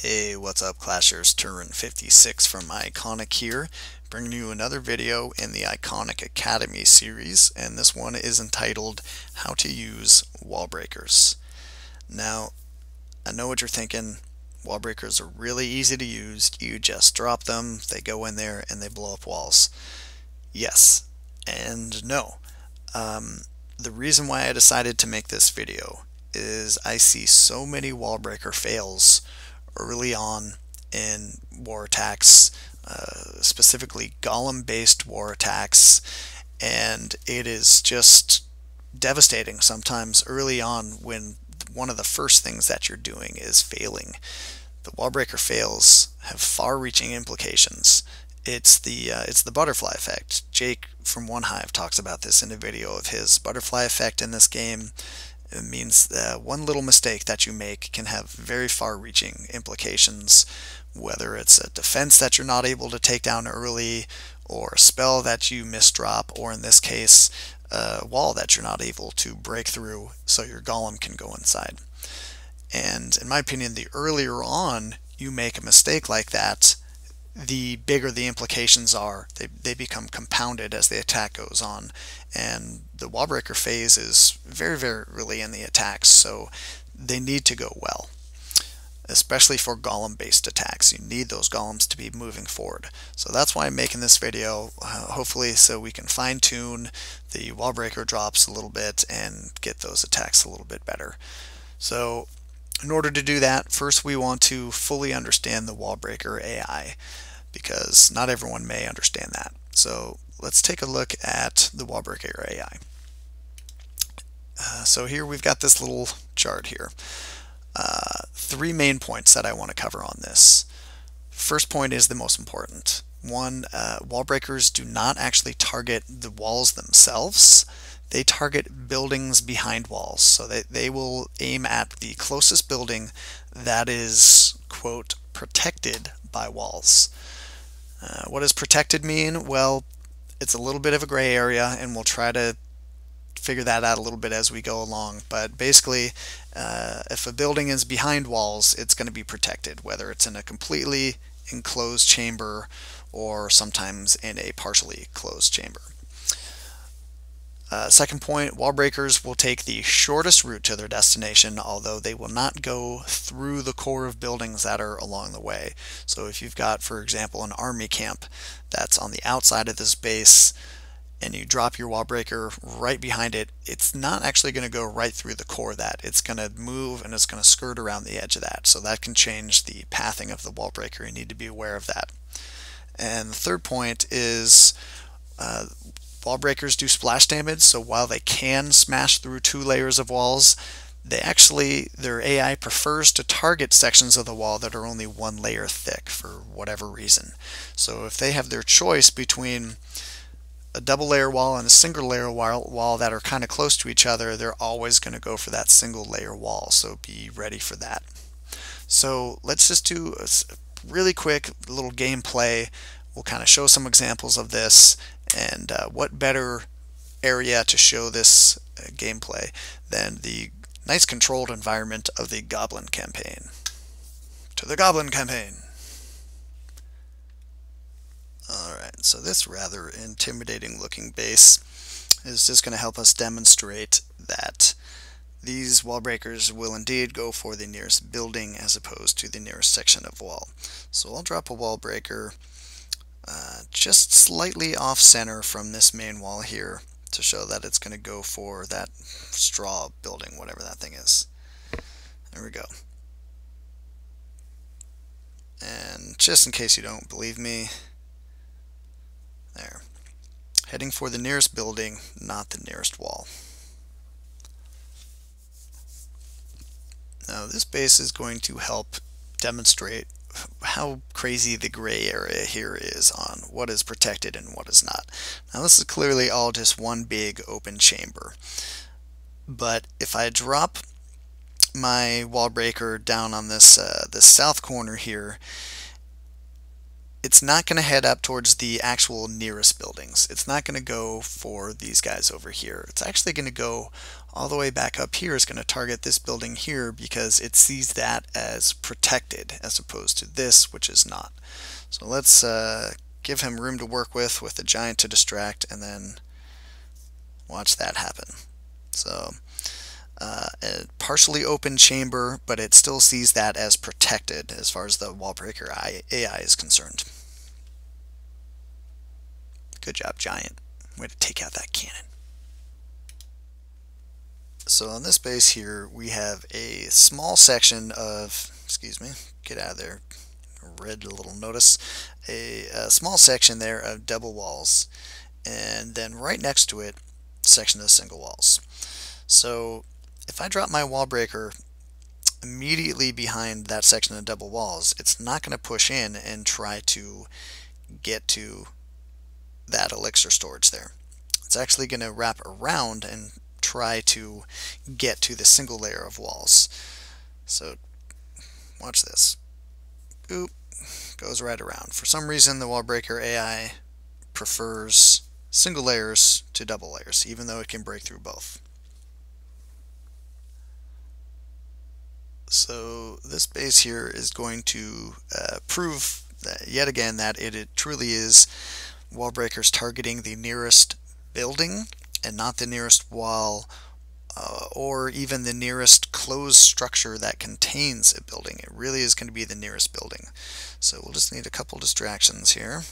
Hey, what's up, Clashers? Turin 56 from iKonik here, bringing you another video in the iKonik Academy series, and this one is entitled How to Use Wall Breakers. Now, I know what you're thinking. Wall breakers are really easy to use. You just drop them, they go in there, and they blow up walls. Yes, and no. The reason why I decided to make this video is I see so many wall breaker fails early on in war attacks, specifically golem-based war attacks, and it is just devastating sometimes early on when one of the first things that you're doing is failing. The wall breaker fails have far-reaching implications. It's the butterfly effect. Jake from One Hive talks about this in a video of his butterfly effect in this game. It means that one little mistake that you make can have very far-reaching implications, whether it's a defense that you're not able to take down early, or a spell that you misdrop, or in this case, a wall that you're not able to break through so your golem can go inside. And in my opinion, the earlier on you make a mistake like that, the bigger the implications are. They become compounded as the attack goes on, and the wall breaker phase is very, very early in the attacks, so they need to go well, especially for golem based attacks. You need those golems to be moving forward, so that's why I'm making this video, hopefully so we can fine tune the wall breaker drops a little bit and get those attacks a little bit better. So in order to do that, first we want to fully understand the wall breaker AI, because not everyone may understand that. So let's take a look at the wall breaker AI. So here we've got this little chart here. Three main points that I want to cover on this. First point is the most important. One, wall breakers do not actually target the walls themselves. They target buildings behind walls. So they will aim at the closest building that is, quote, protected by walls. What does protected mean? Well, it's a little bit of a gray area, and we'll try to figure that out a little bit as we go along. But basically, if a building is behind walls, it's going to be protected, whether it's in a completely enclosed chamber or sometimes in a partially closed chamber. Second point, wall breakers will take the shortest route to their destination, although they will not go through the core of buildings that are along the way. So if you've got, for example, an army camp that's on the outside of this base, and you drop your wall breaker right behind it, it's not actually going to go right through the core of that. It's going to move and it's going to skirt around the edge of that. So that can change the pathing of the wall breaker. You need to be aware of that. And the third point is wall breakers do splash damage, so while they can smash through 2 layers of walls, their AI prefers to target sections of the wall that are only 1 layer thick for whatever reason. So if they have their choice between a double layer wall and a single layer wall that are kind of close to each other, they're always going to go for that single layer wall, so be ready for that. So let's just do a really quick little gameplay. We'll kind of show some examples of this, and what better area to show this gameplay than the nice controlled environment of the Goblin campaign. To the Goblin campaign! Alright, so this rather intimidating looking base is just going to help us demonstrate that these wall breakers will indeed go for the nearest building as opposed to the nearest section of wall. So I'll drop a wall breaker just slightly off center from this main wall here to show that it's going to go for that straw building, whatever that thing is. There we go. And just in case you don't believe me, there. Heading for the nearest building, not the nearest wall. Now this base is going to help demonstrate how crazy the gray area here is on what is protected and what is not. Now this is clearly all just one big open chamber, but if I drop my wall breaker down on this this south corner here, it's not going to head up towards the actual nearest buildings. It's not going to go for these guys over here. It's actually going to go all the way back up here. It's going to target this building here because it sees that as protected as opposed to this, which is not. So let's give him room to work with a giant to distract, and then watch that happen. So a partially open chamber, but it still sees that as protected as far as the wall breaker AI is concerned. Good job, giant. Way to take out that cannon. So on this base here, we have a small section of, excuse me, get out of there, red little notice, a small section there of double walls, and then right next to it, section of single walls. So if I drop my wall breaker immediately behind that section of double walls, it's not going to push in and try to get to that elixir storage there. It's actually going to wrap around and try to get to the single layer of walls. So watch this. Oop, goes right around. For some reason the wall breaker AI prefers single layers to double layers, even though it can break through both. So this base here is going to prove that, yet again, that it truly is wall breakers targeting the nearest building and not the nearest wall or even the nearest closed structure that contains a building. It really is going to be the nearest building. So we'll just need a couple distractions here.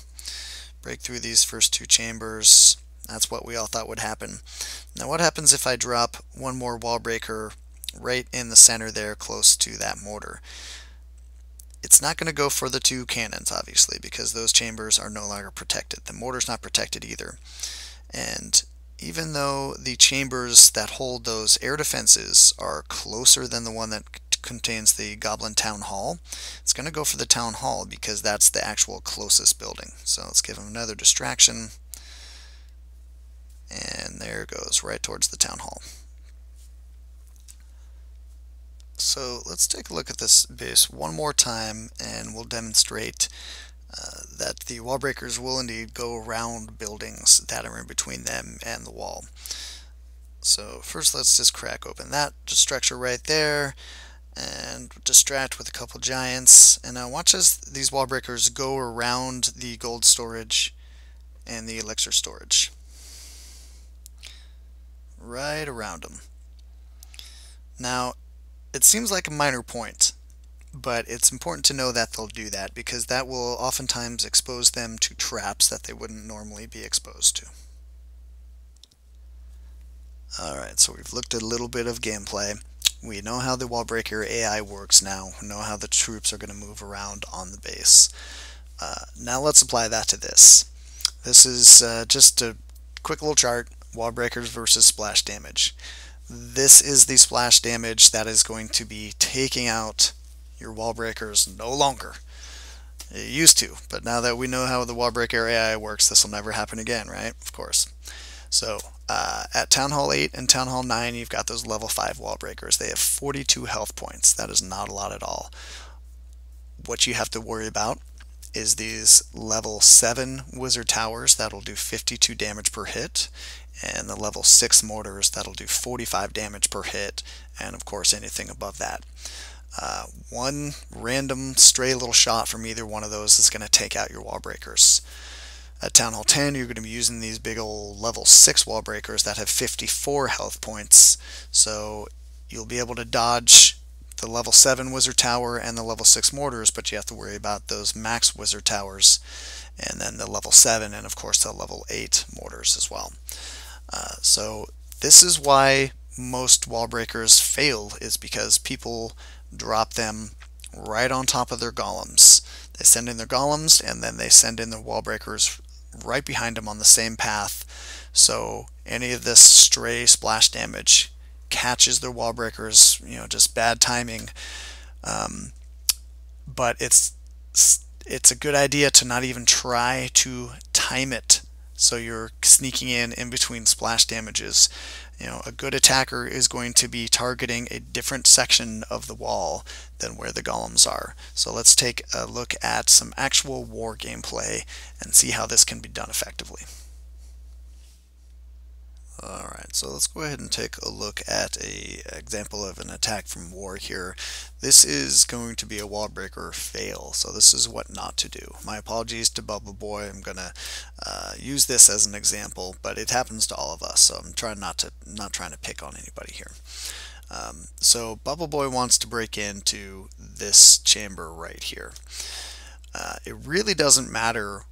Break through these first two chambers. That's what we all thought would happen. Now what happens if I drop one more wall breaker right in the center there close to that mortar? It's not going to go for the two cannons, obviously, because those chambers are no longer protected. The mortar's not protected either. And even though the chambers that hold those air defenses are closer than the one that contains the Goblin Town Hall, it's going to go for the Town Hall because that's the actual closest building. So let's give him another distraction. And there it goes, right towards the Town Hall. So let's take a look at this base one more time, and we'll demonstrate that the wall breakers will indeed go around buildings that are in between them and the wall. So first let's just crack open that structure right there and distract with a couple giants. And now watch as these wall breakers go around the gold storage and the elixir storage. Right around them. Now it seems like a minor point, but it's important to know that they'll do that because that will oftentimes expose them to traps that they wouldn't normally be exposed to. Alright, so we've looked at a little bit of gameplay. We know how the wall breaker AI works now. We know how the troops are going to move around on the base. Now let's apply that to this. This is just a quick little chart, wall breakers versus splash damage. This is the splash damage that is going to be taking out your wall breakers no longer. It used to, but now that we know how the wall breaker AI works, this will never happen again, right? Of course. So at Town Hall 8 and Town Hall 9, you've got those level 5 wall breakers. They have 42 health points. That is not a lot at all. What you have to worry about is these level 7 wizard towers that'll do 52 damage per hit, and the level 6 mortars that'll do 45 damage per hit, and of course anything above that. One random stray little shot from either one of those is going to take out your wall breakers. At Town Hall 10, you're going to be using these big old level 6 wall breakers that have 54 health points, so you'll be able to dodge the level 7 wizard tower and the level 6 mortars, but you have to worry about those max wizard towers and then the level 7 and of course the level 8 mortars as well. So this is why most wall breakers fail, is because people drop them right on top of their golems. They send in their golems and then they send in the wall breakers right behind them on the same path, so any of this stray splash damage catches their wall breakers, just bad timing. But it's a good idea to not even try to time it So you're sneaking in between splash damages. You know, a good attacker is going to be targeting a different section of the wall than where the golems are. So let's take a look at some actual war gameplay and see how this can be done effectively. Alright, so let's go ahead and take a look at an example of an attack from war here. This is going to be a wall breaker fail, so this is what not to do. My apologies to Bubble Boy. I'm going to use this as an example, but it happens to all of us, so I'm trying not trying to pick on anybody here. So Bubble Boy wants to break into this chamber right here. It really doesn't matter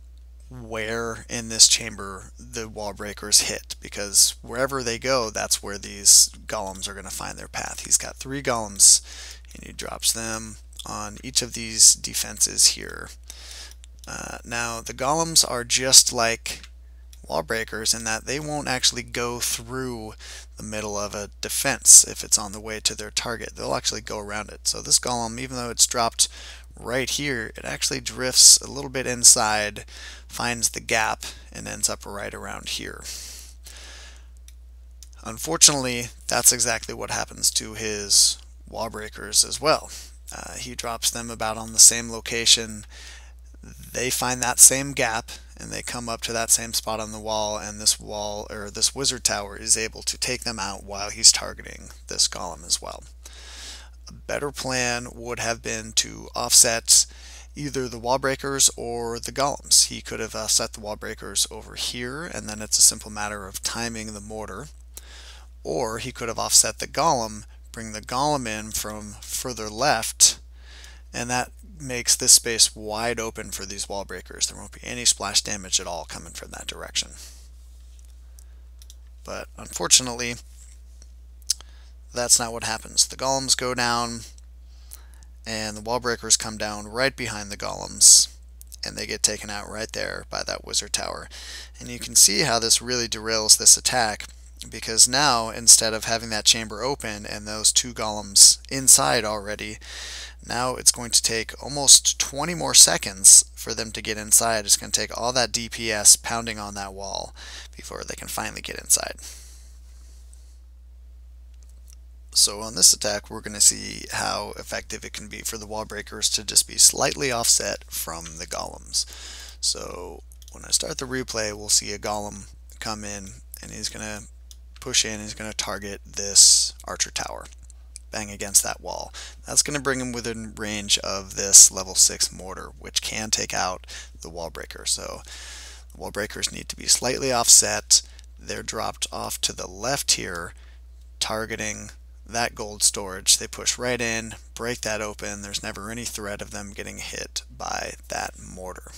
where in this chamber the wall breakers hit, because wherever they go, that's where these golems are going to find their path. He's got 3 golems and he drops them on each of these defenses here. Now the golems are just like wall breakers in that they won't actually go through the middle of a defense if it's on the way to their target. They'll actually go around it. So this golem, even though it's dropped right here, it actually drifts a little bit inside, finds the gap, and ends up right around here. Unfortunately, that's exactly what happens to his wall breakers as well. He drops them about on the same location. They find that same gap and they come up to that same spot on the wall, and this wall, or this wizard tower, is able to take them out while he's targeting this golem as well. A better plan would have been to offset either the wall breakers or the golems. He could have set the wall breakers over here, and then it's a simple matter of timing the mortar. Or he could have offset the golem, bring the golem in from further left, and that makes this space wide open for these wall breakers. There won't be any splash damage at all coming from that direction. But unfortunately, that's not what happens. The golems go down and the wall breakers come down right behind the golems, and they get taken out right there by that wizard tower. And you can see how this really derails this attack, because now instead of having that chamber open and those 2 golems inside already, now it's going to take almost 20 more seconds for them to get inside. It's going to take all that DPS pounding on that wall before they can finally get inside. So on this attack, we're going to see how effective it can be for the wall breakers to just be slightly offset from the golems. So when I start the replay, we'll see a golem come in, and he's going to push in. He's going to target this archer tower, bang against that wall. That's going to bring him within range of this level 6 mortar, which can take out the wall breaker. So the wall breakers need to be slightly offset. They're dropped off to the left here, targeting that gold storage. They push right in, break that open. There's never any threat of them getting hit by that mortar.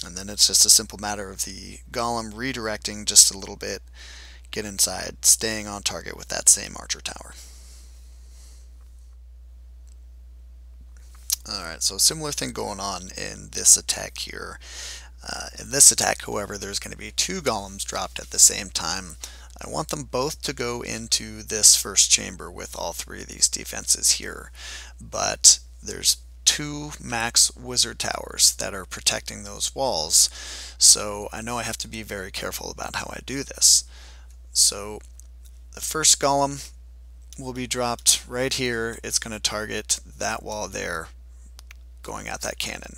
And then it's just a simple matter of the golem redirecting just a little bit, get inside, staying on target with that same archer tower. Alright, so similar thing going on in this attack here. In this attack, however, there's going to be 2 golems dropped at the same time. I want them both to go into this first chamber with all 3 of these defenses here. But there's 2 max wizard towers that are protecting those walls, so I know I have to be very careful about how I do this. So the first golem will be dropped right here. It's going to target that wall there, going at that cannon.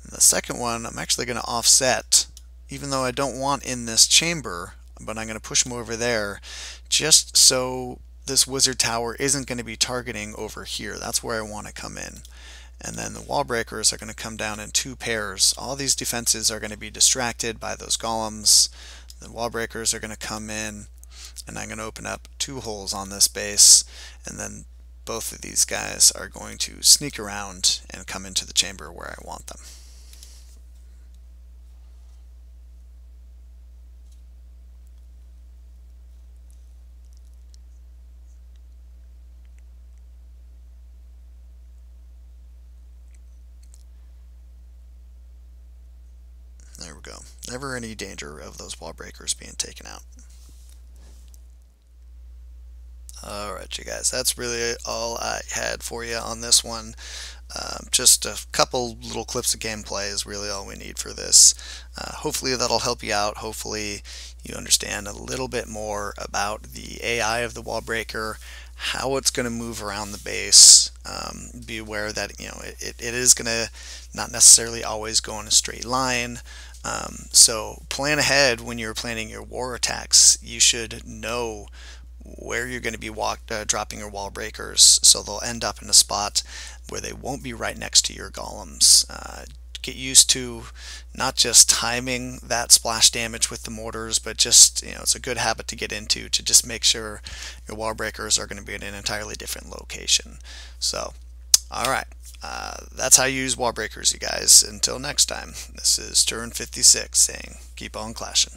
And the second one, I'm actually going to offset, even though I don't want in this chamber, but I'm going to push him over there just so this wizard tower isn't going to be targeting over here. That's where I want to come in. And then the wall breakers are going to come down in 2 pairs. All these defenses are going to be distracted by those golems. The wall breakers are going to come in, and I'm going to open up 2 holes on this base, and then both of these guys are going to sneak around and come into the chamber where I want them. There we go. Never any danger of those wall breakers being taken out. Alright, you guys, that's really all I had for you on this one. Just a couple little clips of gameplay is really all we need for this. Hopefully that'll help you out. Hopefully you understand a little bit more about the AI of the wall breaker, how it's going to move around the base. Be aware that it is going to not necessarily always go in a straight line. So plan ahead when you're planning your war attacks. You should know where you're going to be dropping your wall breakers, so they'll end up in a spot where they won't be right next to your golems. Get used to not just timing that splash damage with the mortars, but just, it's a good habit to get into, to just make sure your wall breakers are going to be in an entirely different location. So, alright, that's how you use wall breakers, you guys. Until next time, this is Turn 56 saying, keep on clashing.